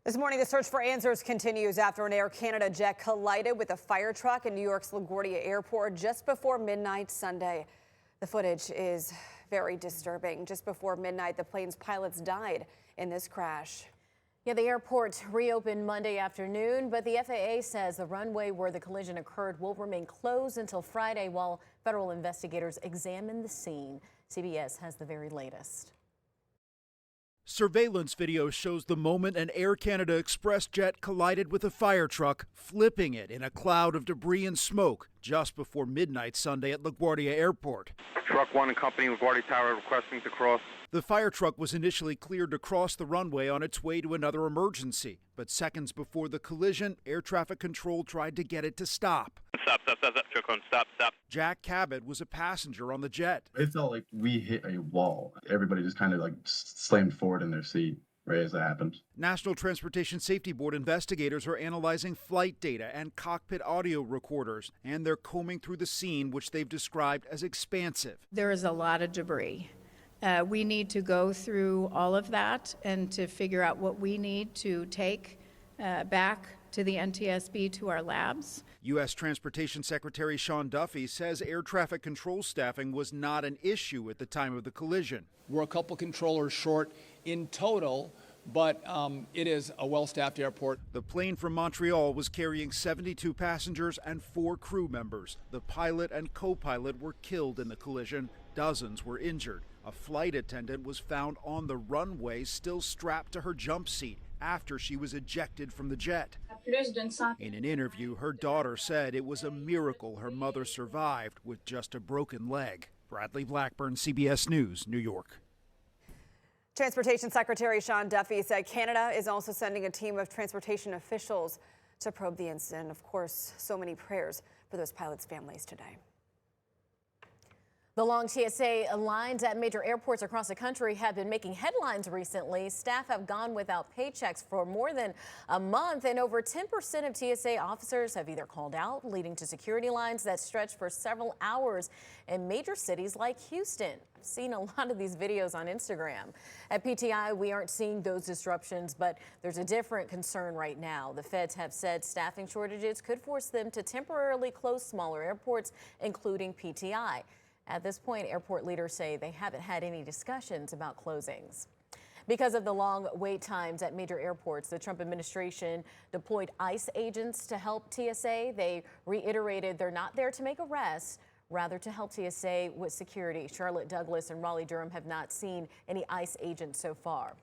This morning, the search for answers continues after an Air Canada jet collided with a fire truck in New York's LaGuardia Airport just before midnight Sunday. The footage is very disturbing. Just before midnight, the plane's pilots died in this crash. Yeah, the airport reopened Monday afternoon, but the FAA says the runway where the collision occurred will remain closed until Friday while federal investigators examine the scene. CBS has the very latest. Surveillance video shows the moment an Air Canada Express jet collided with a fire truck, flipping it in a cloud of debris and smoke just before midnight Sunday at LaGuardia Airport. Truck 1 and Company LaGuardia Tower requesting to cross. The fire truck was initially cleared to cross the runway on its way to another emergency, but seconds before the collision, air traffic control tried to get it to stop. Stop. Jack Cabot was a passenger on the jet. It felt like we hit a wall. Everybody just kind of like slammed forward in their seat right as that happened. National Transportation Safety Board investigators are analyzing flight data and cockpit audio recorders, and they're combing through the scene, which they've described as expansive. There is a lot of debris. We need to go through all of that and to figure out what we need to take back to the NTSB, to our labs. U.S. Transportation Secretary Sean Duffy says air traffic control staffing was not an issue at the time of the collision. We're a couple controllers short in total, but it is a well-staffed airport. The plane from Montreal was carrying 72 passengers and 4 crew members. The pilot and co-pilot were killed in the collision. Dozens were injured. A flight attendant was found on the runway, still strapped to her jump seat after she was ejected from the jet. In an interview, her daughter said it was a miracle her mother survived with just a broken leg. Bradley Blackburn, CBS News, New York. Transportation Secretary Sean Duffy said Canada is also sending a team of transportation officials to probe the incident. Of course, so many prayers for those pilots' families today. The long TSA lines at major airports across the country have been making headlines recently. Staff have gone without paychecks for more than a month, and over 10% of TSA officers have either called out, leading to security lines that stretch for several hours in major cities like Houston. I've seen a lot of these videos on Instagram. At PTI, we aren't seeing those disruptions, but there's a different concern right now. The feds have said staffing shortages could force them to temporarily close smaller airports, including PTI. At this point, airport leaders say they haven't had any discussions about closings. Because of the long wait times at major airports, the Trump administration deployed ICE agents to help TSA. They reiterated they're not there to make arrests, rather to help TSA with security. Charlotte Douglas and Raleigh Durham have not seen any ICE agents so far.